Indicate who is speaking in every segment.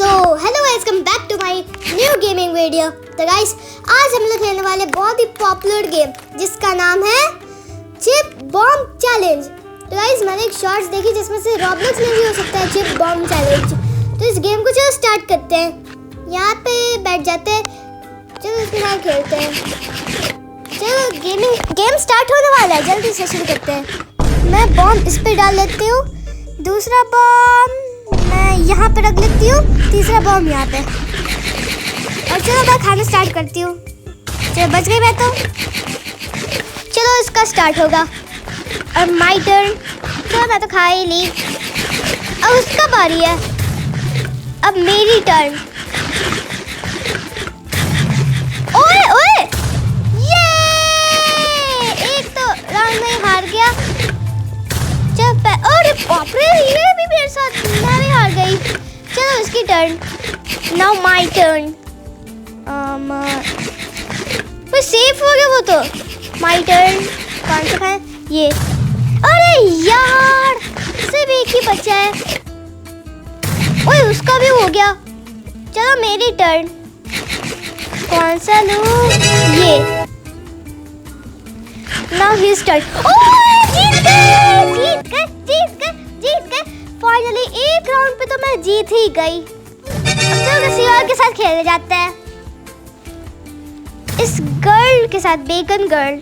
Speaker 1: Hello guys, come back to my new gaming video. तो guys, आज हम लोग खेलने वाले बहुत ही पॉपुलर गेम जिसका नाम है चिप बॉम्ब चैलेंज। तो गाइस, मैंने एक शॉर्ट्स देखी जिसमें से रॉब्लॉक्स में भी हो सकता है चिप बॉम्ब चैलेंज। तो इस गेम को चलो स्टार्ट करते हैं। यहाँ पे बैठ जाते हैं, चलो इसके साथ खेलते हैं। चलो गेम स्टार्ट होने वाला है, जल्दी से शुरू करते हैं। मैं बॉम्ब इस पे डाल लेती हूँ, दूसरा बॉम्ब मैं यहाँ पे रख लेती हूँ, तीसरा बॉम्ब यहाँ पे। और चलो मैं खाना स्टार्ट करती हूँ। चलो बच गई मैं तो। चलो इसका स्टार्ट होगा और माय टर्न। चलो मैं तो खा ही ली, अब उसका बारी है, अब मेरी टर्न। ओए ओए, ये एक तो राउंड में हार गया। अरे बाप रे, ये भी मेरे साथ, मैं भी हार गई। चलो इसकी टर्न, नाउ माय टर्न। वो सेफ हो गया वो तो। माय टर्न, कौन सा खाए ये? अरे यार, सिर्फ एक ही बचा है। ओए उसका भी हो गया। चलो मेरी टर्न, कौन सा लूं? ये। Now his turn. ओए जीत गए, जीत गए, जीत गए, जीत गए। फाइनली एक राउंड पे तो मैं जीत ही गई। अब चलो किसी और के साथ खेलने जाते हैं, इस गर्ल के साथ, बेकन गर्ल,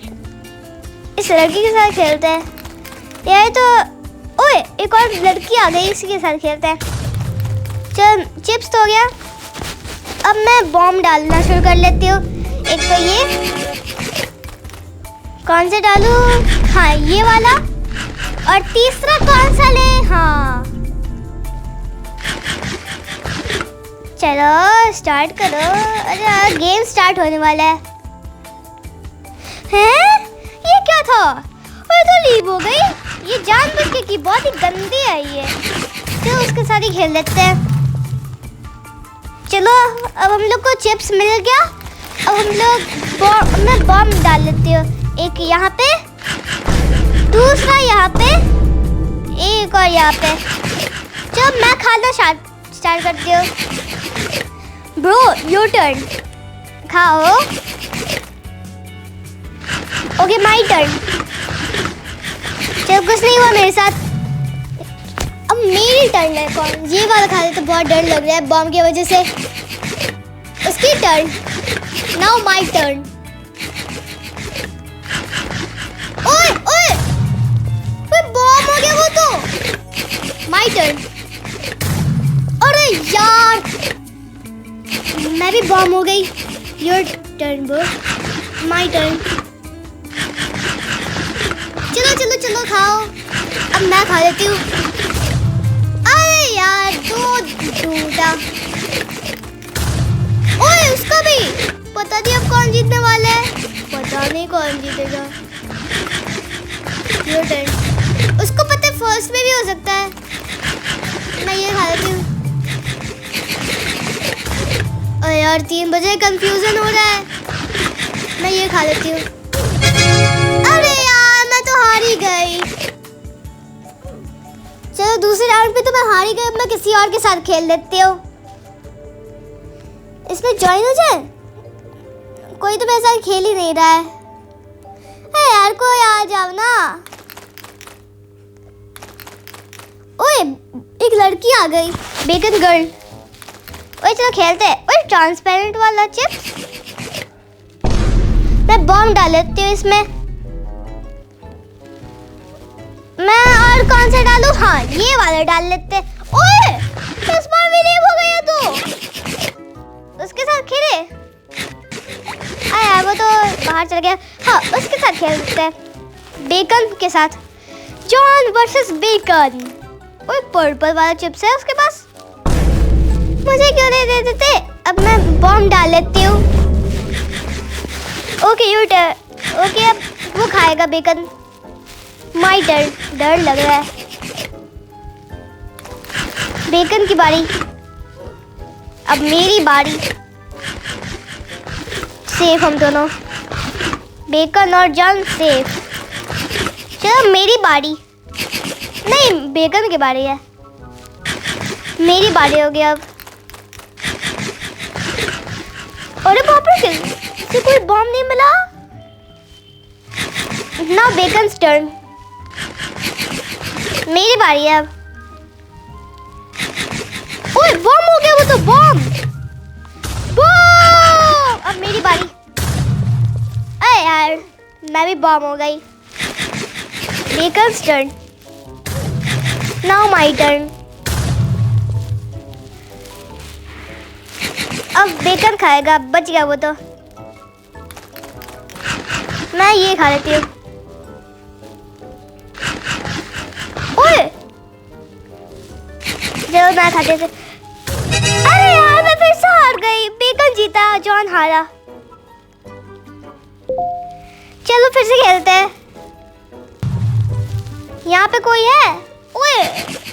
Speaker 1: इस लड़की के साथ खेलते हैं। यार तो ओए एक और लड़की आ गई, इसी के साथ खेलते हैं। चल चिप्स तो हो गया, अब मैं बॉम्ब डालना शुरू कर लेती हूँ। एक तो ये, कौन से डालूं? हाँ ये वाला। और तीसरा कौन सा ले? हाँ चलो स्टार्ट करो। अरे गेम स्टार्ट होने वाला है। हैं? ये क्या था? अरे तो लीव हो गई। ये जानबूझ के की, बहुत ही गंदी है ये। चलो उसके साथ ही खेल लेते हैं। चलो अब हम लोग को चिप्स मिल गया। अब हम लोग मैं बॉम्ब डाल लेती हूँ, एक यहाँ पे, दूसरा यहाँ पे, एक और यहाँ पे। जब मैं खाना स्टार्ट करती हूँ। ब्रो योर टर्न, खाओ। Okay my turn. जब कुछ नहीं हुआ मेरे साथ, अब मेरी टर्न है। कौन ये वाला खा लेते, बहुत डर लग रहा है बॉम्ब की वजह से। उसकी टर्न, नाउ माय टर्न। ओए ओए, बॉम्ब हो गया वो तो। My turn. अरे यार, मैं भी बॉम्ब हो गई। Your turn bro, my turn. चलो चलो चलो खाओ, अब मैं खा लेती हूँ। अरे यार दो टूटा। ओए उसका भी, पता नहीं अब कौन जीतने वाला है, पता नहीं कौन जीतेगा। Your turn. उसको पता है फर्स्ट में भी हो सकता है। मैं ये खा लेती हूँ। अरे यार 3 बजे, कंफ्यूजन हो रहा है। मैं ये खा लेती हूँ। अरे यार मैं तो हार ही गई। चलो दूसरे राउंड पे तो मैं हार ही गई, मैं किसी और के साथ खेल लेती हूँ। इसमें ज्वाइन हो जाए, कोई तो मेरे साथ खेल ही नहीं रहा है। अरे यार कोई आ जाओ ना। ओए एक लड़की आ गई, बेकन गर्ल। ओए चलो खेलते हैं। ओए ट्रांसपेरेंट वाला चिप्स, मैं बॉम्ब डाल लेती हूँ इसमें। मैं और कौन सा डालूं? हाँ ये वाला डाल लेते हैं। ओए इस बार भी लीव हो गया तो उसके साथ खेले। वो तो बाहर चल गया। हाँ उसके साथ खेल सकते हैं, बेकन के साथ। John versus Bacon. ओए पर्पल वाला चिप्स है उसके पास, मुझे क्यों नहीं दे देते? अब मैं बॉम्ब डाल लेती हूँ। Okay U turn. ओके अब वो खाएगा बेकन। My turn. डर लग रहा है। बेकन की बारी, अब मेरी बारी। सेफ हम दोनों, बेकन और जॉन सेफ। चलो मेरी बारी, नहीं बेकन की बारी है। मेरी बारी हो गई अब। अरे बाप रे, किसी कोई बॉम्ब नहीं मिला। Now beckons turn. मेरी बारी है अब। ओए बॉम्ब हो गया, वो तो बॉम्ब। अब मेरी बारी। अरे यार, मैं भी बॉम्ब हो गई। Beckons turn. Now my turn. अब बेकन खाएगा, बच गया वो तो। मैं ये खा लेती हूँ। ओए चलो मैं खाते थे। अरे यार, मैं फिर से हार गई। बेकन जीता, जॉन हारा। चलो फिर से खेलते हैं। यहाँ पे कोई है? ओए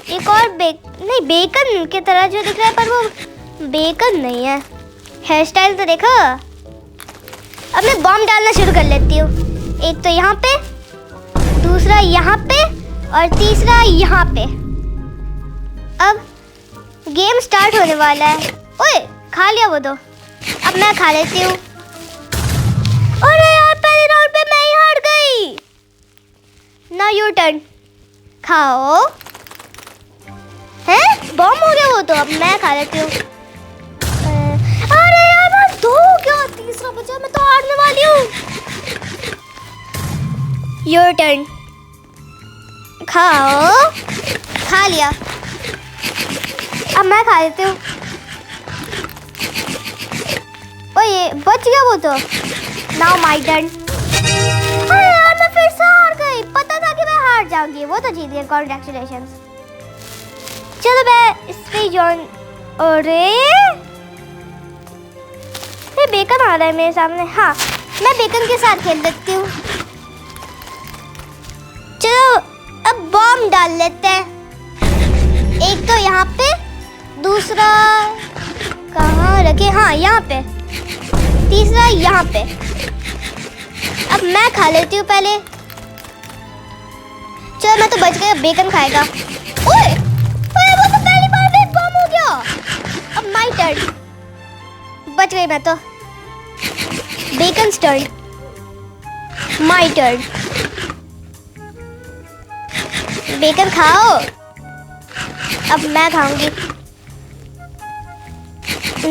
Speaker 1: एक और नहीं, बेकन की तरह जो दिख रहा है, पर वो बेकन नहीं है। हेयर स्टाइल तो देखो। अब मैं बॉम्ब डालना शुरू कर लेती हूँ। एक तो यहाँ पे, दूसरा यहाँ पे और तीसरा यहाँ पे। अब गेम स्टार्ट होने वाला है। ओए खा लिया वो तो। अब मैं खा लेती हूँ। अरे यार, पहले राउंड पे मैं ही हार गई। Now your turn. खाओ। हैं? बॉम्ब हो गया वो तो। अब मैं खा लेती हूँ। अरे यार, बस 2 हो गया, तीसरा बचा। मैं तो हारने वाली हूँ। Your turn. खाओ। खा लिया। अब मैं खा लेती हूँ। ओए बच गया वो तो। Now my turn. अरे यार, मैं फिर से हार गई। पता था कि मैं हार जाऊंगी। वो तो जीत गई। कांग्रेचुलेशंस। चलो मैं इस पे जॉइन। अरे बेकन आ रहा है मेरे सामने। हाँ, मैं बेकन के साथ खेल लेती हूँ। चलो अब बॉम्ब डाल लेते हैं। एक तो यहाँ पे, दूसरा कहाँ रखे? हाँ यहाँ पे, तीसरा यहाँ पे। अब मैं खा लेती हूँ पहले। चलो मैं तो बच गई। बेकन खाएगा। ओए ओए, वो तो पहली बार में बॉम्ब हो गया। अब माय टर्न। बच गई मैं तो। Bacon's turn. My turn. Bacon खाओ। अब मैं खाऊंगी।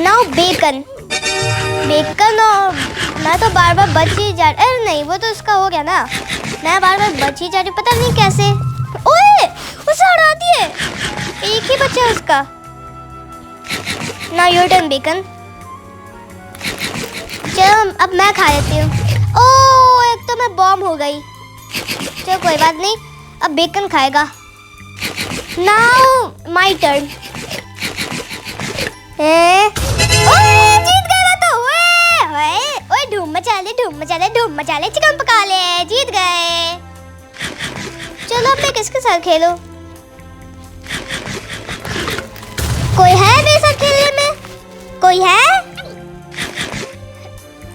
Speaker 1: Now bacon. बेकन और मैं तो बार बार बच ही जा। अरे नहीं, वो तो उसका हो गया ना। मैं बार बार बच ही जा रही, पता नहीं कैसे। ओए उसे हराती है। एक ही बच्चा है उसका। Now your turn Bacon. चलो अब मैं खा लेती हूँ। ओह, एक तो मैं बॉम्ब हो गई। चलो कोई बात नहीं। अब बेकन खाएगा। Now my turn. जीत गए मैं तो। ओए धूम मचा ले, धूम मचा ले, धूम मचा ले, चिकन पका ले। जीत गए। चलो अब मैं किसके साथ खेलूं? कोई है मेरे साथ खेलने में? कोई है?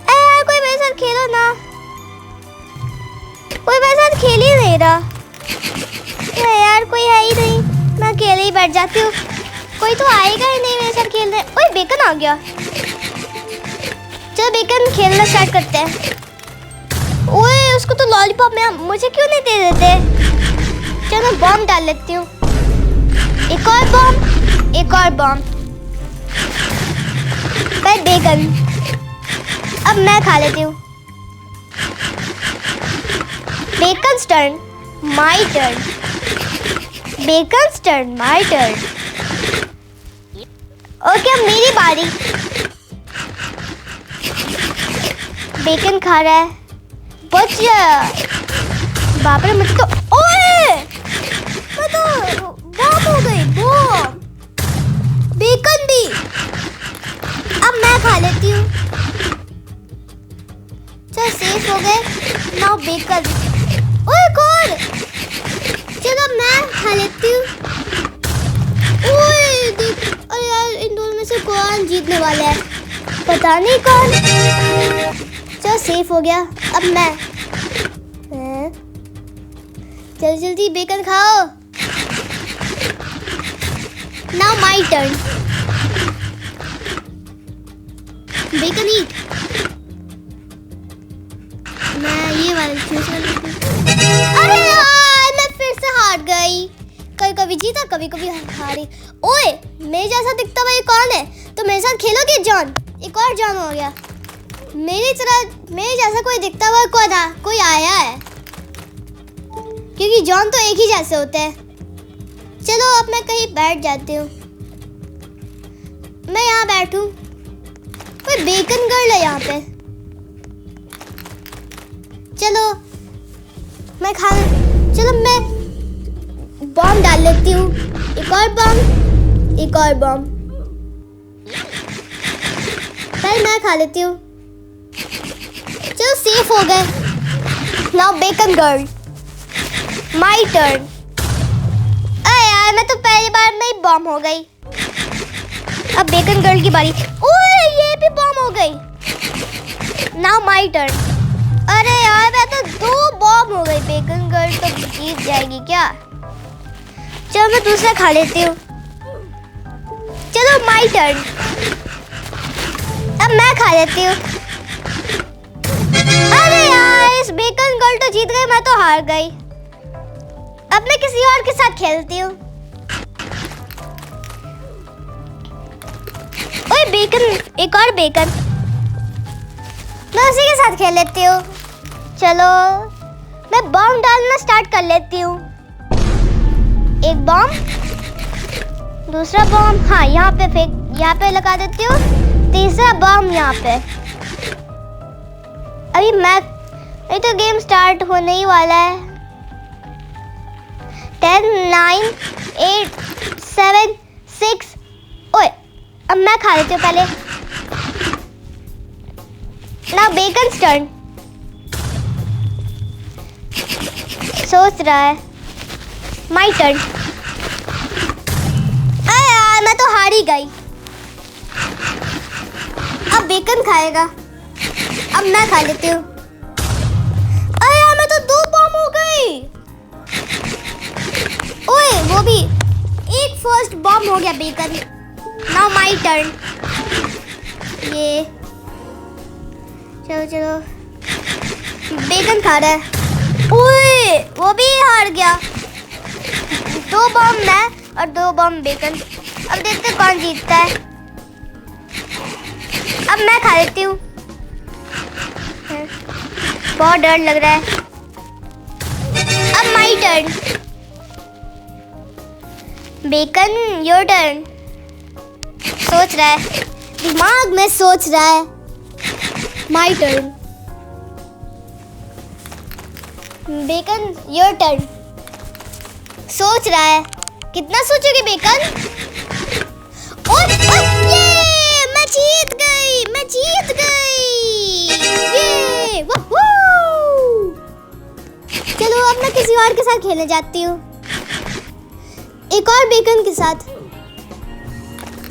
Speaker 1: यार कोई मेरे साथ खेलो ना। कोई मेरे साथ खेल ही नहीं रहा। यार कोई है ही नहीं। मैं अकेले ही बैठ जाती हूँ। कोई तो आएगा ही नहीं मेरे साथ खेलने। ओए बेकन आ गया। चलो बेकन खेलना स्टार्ट करते हैं। ओए उसको तो लॉलीपॉप में, मुझे क्यों नहीं दे देते? चलो बॉम्ब डाल लेती हूँ। एक और बॉम्ब, एक और बॉम्ब। पर बेकन। अब मैं खा लेती हूँ। Beckons turn. My turn. Beckons turn. My turn. Okay अब मेरी बारी। बेकन खा रहा है। बच गया। बाप रे, मुझे तो। ओए मैं तो बॉम्ब हो गई। बॉम्ब। बेकन भी। अब मैं खा लेती हूँ। चल सेफ हो गए। Now Bacon. ओए कौन? चलो मैं खा लेती हूँ। ओए देख, अरे यार इन दोनों में से कौन जीतने वाला है? पता नहीं कौन। चलो सेफ हो गया। अब मैं। जल्दी जल्दी बेकन खाओ। Now my turn. बेकन ईट। मैं ये वाला चूज कर लेती हूँ। अरे यार मैं फिर से हार गई। कभी कभी जीता कभी कभी हारी। ओए मेरे जैसा दिखता हुआ ये कौन है? तो मेरे साथ खेलोगे जॉन? एक और जॉन हो गया। मेरे जैसा कोई दिखता हुआ कोई आया है, क्योंकि जॉन तो एक ही जैसे होते हैं। चलो अब मैं कहीं बैठ जाती हूँ। मैं यहाँ बैठूं? कोई बेकन गर्ल है यहाँ पे। चलो मैं बॉम्ब डाल लेती हूँ। एक और बॉम्ब। पहले मैं खा लेती हूँ। चलो सेफ हो गए। Now Bacon girl my turn. अरे यार मैं तो पहली बार में ही बॉम्ब हो गई। अब बेकन गर्ल की बारी। ओए ये भी बॉम्ब हो गई। Now my turn. अरे यार मैं तो 2 बॉम्ब हो गई। बेकन गर्ल तो जीत जाएगी क्या? चलो मैं दूसरा खा लेती हूँ। चलो माय टर्न। अब मैं खा लेती हूँ। अरे यार इस बेकन गर्ल तो जीत गई, मैं तो हार गई। अब मैं किसी और के साथ खेलती हूँ। ओए बेकन, एक और बेकन। मैं उसी के साथ खेल लेती हूँ। चलो मैं बॉम्ब डालना स्टार्ट कर लेती हूँ। एक बॉम्ब, दूसरा बॉम्ब, हाँ यहाँ पे लगा देती हूँ। तीसरा बॉम्ब यहाँ पे। अभी तो गेम स्टार्ट होने ही वाला है। 10 9 8 7 6। ओए अब मैं खा लेती हूँ पहले। Now Bacon turn. सोच रहा है। My turn. अरे यार मैं तो हार ही गई। अब बेकन खाएगा। अब मैं खा लेती हूँ। अरे यार मैं तो 2 बॉम्ब हो गई। ओए वो भी एक फर्स्ट बॉम्ब हो गया बेकन। Now my turn. ये चलो बेकन खा रहा है। ओए वो भी हार गया। 2 बॉम्ब मैं और 2 बॉम्ब बेकन। अब देखते कौन जीतता है। अब मैं खा लेती हूँ। बहुत डर लग रहा है। अब my turn. Bacon your turn. सोच रहा है, दिमाग में सोच रहा है। My turn. Bacon your turn. सोच रहा है। कितना सोचोगे बेकन? ये मैं जीत गई। ये वूहू। चलो अब मैं किसी और के साथ खेलने जाती हूँ। एक और बेकन के साथ।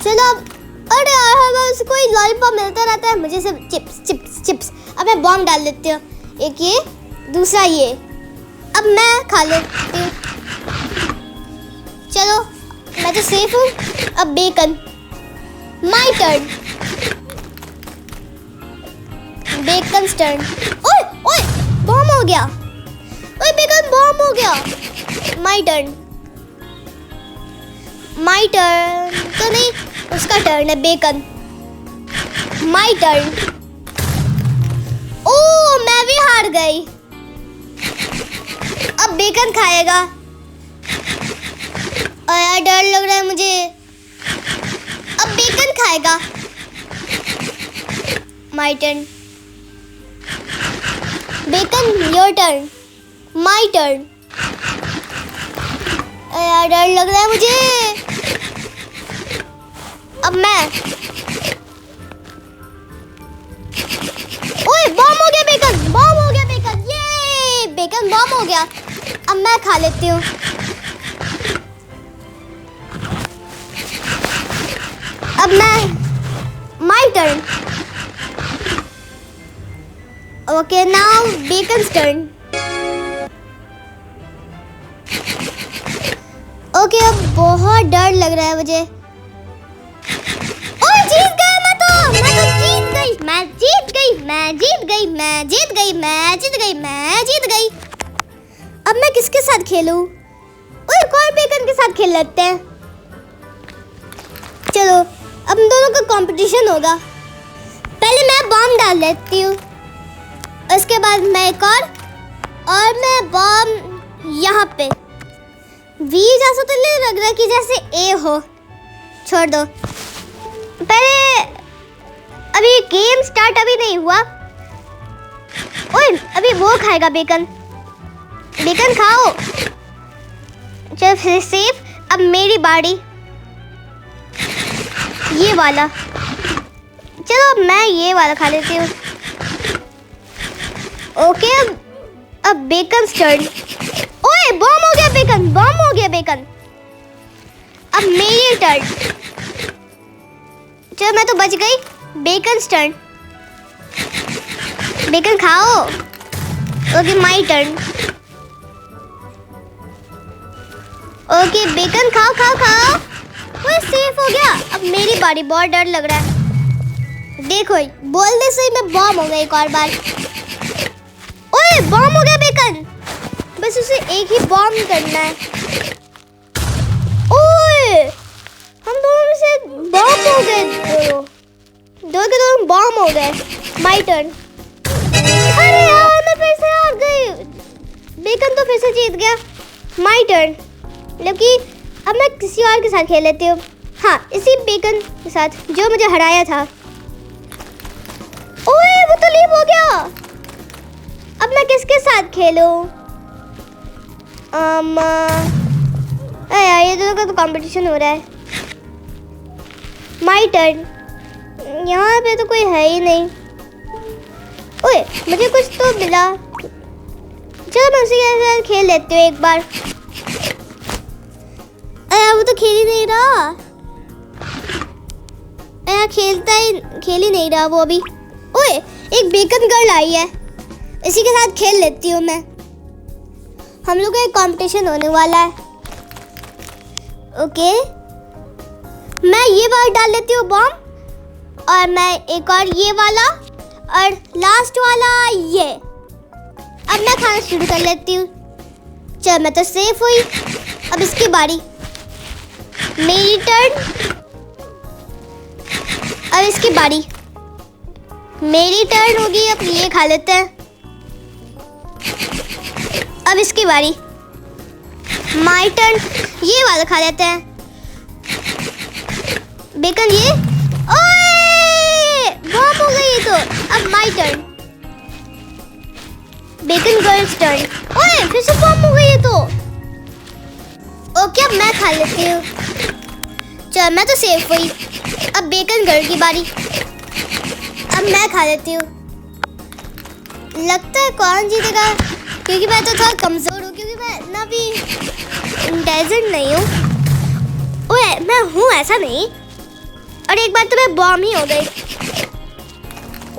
Speaker 1: चलो अब। अरे यार उसको कोई लॉलीपॉप मिलता रहता है, मुझे सब चिप्स। अब मैं बॉम्ब डाल लेती हूँ। एक ये, दूसरा ये। अब मैं खा लेती हूँ। चलो मैं तो सेफ हूँ। अब Bacon my turn. Bacon turn. ओए बॉम्ब हो गया। ओए बेकन बॉम्ब हो गया। माय टर्न तो नहीं, उसका टर्न है। Bacon my turn. ओह मैं भी हार गई। अब बेकन खाएगा। यार डर लग रहा है मुझे। अब बेकन खाएगा। My turn. Bacon your turn. My turn. यार डर लग रहा है मुझे। अब मैं। ओए बॉम्ब हो गया बेकन। ये बेकन बॉम्ब हो गया। अब मैं खा लेती हूँ। अब मैं my turn. Okay now Bacon turn. Okay अब बहुत डर लग रहा है मुझे। ओए जीत गया मैं तो जीत गई। किसके साथ खेलूं? ओए एक और बेकन के साथ खेल लेते हैं। चलो अब हम दोनों का कंपटीशन होगा। पहले मैं बॉम्ब डाल लेती हूँ, उसके बाद मैं एक और मैं बॉम्ब यहाँ पे। वी जैसा तो नहीं लग रहा कि जैसे ए हो। छोड़ दो, पहले अभी गेम स्टार्ट अभी नहीं हुआ। ओए अभी वो खाएगा बेकन। बेकन खाओ। चल फिर सेफ। अब मेरी बारी। ये वाला, चलो अब मैं ये वाला खा लेती हूँ। ओके अब बेकन टर्न। ओए बॉम्ब हो गया बेकन, बॉम्ब हो गया बेकन। अब मेरी टर्न। चलो मैं तो बच गई। Bacon turn. बेकन खाओ। Okay my turn. Okay Bacon खाओ खाओ खाओ। वो सेफ हो गया। अब मेरी बारी। बहुत डर लग रहा है। देखो बोलने से ही मैं बॉम्ब हो गई एक और बार। ओए बॉम्ब हो गया बेकन। बस उसे एक ही बॉम्ब करना है। ओए हम दोनों में से बॉम्ब हो गए। दो के दो बॉम्ब हो गए। My turn. अरे यार मैं फिर से हार गई। बेकन तो फिर से जीत गया। My turn. लेकिन अब मैं किसी और के साथ खेल लेती हूँ। हाँ इसी बेकन के साथ जो मुझे हराया था। ओए वो तो लीव हो गया। अब मैं किसके साथ खेलूं? यार ये दोनों का तो कंपटीशन हो रहा है। My turn. यहाँ पे तो कोई है ही नहीं। ओए मुझे कुछ तो मिला। चलो मैं उसी के साथ खेल लेती हूँ एक बार। वो तो खेल ही नहीं रहा। खेल ही नहीं रहा वो अभी। ओए एक बेकन गर्ल आई है, इसी के साथ खेल लेती हूँ मैं। हम लोग का एक कंपटीशन होने वाला है। ओके मैं ये वाला डाल लेती हूँ बॉम्ब, और मैं एक और ये वाला, और लास्ट वाला ये। अब मैं खाना शुरू कर लेती हूँ। चल मैं तो सेफ हुई। अब इसकी बारी। मेरी टर्न। अब इसकी बारी। मेरी टर्न होगी। अब ये खा लेते हैं। अब इसकी बारी। My turn. ये वाला खा लेते हैं। बेकन ये। ओए बॉम्ब हो गई ये तो। अब my turn. Bacon girls turn. ओए फिर से बॉम्ब हो गई ये तो। ओके अब मैं खा लेती हूँ। चल मैं तो सेफ हुई। अब बेकन गर्ल की बारी। अब मैं खा लेती हूँ। लगता है कौन जीतेगा, क्योंकि मैं तो थोड़ा कमजोर हूँ, क्योंकि मैं ना भी इंटेलिजेंट नहीं हूँ। ओए मैं हूँ ऐसा नहीं। और एक बार तो मैं बॉम्ब ही हो गई।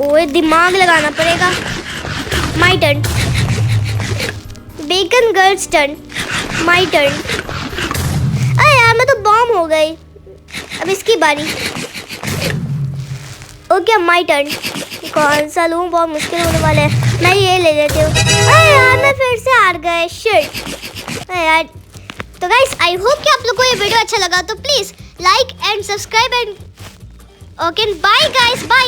Speaker 1: ओए दिमाग लगाना पड़ेगा। My turn. Bacon girls turn. My turn. अरे यार मैं तो बॉम्ब हो गई। अब इसकी बारी। Okay my turn. कौन सा लूँ? बहुत मुश्किल होने वाला है। मैं ये ले लेती हूँ। अरे यार मैं फिर से हार गए। शिट यार। तो गाइस आई होप कि आप लोगों को ये वीडियो अच्छा लगा, तो please like and subscribe and okay bye guys, bye.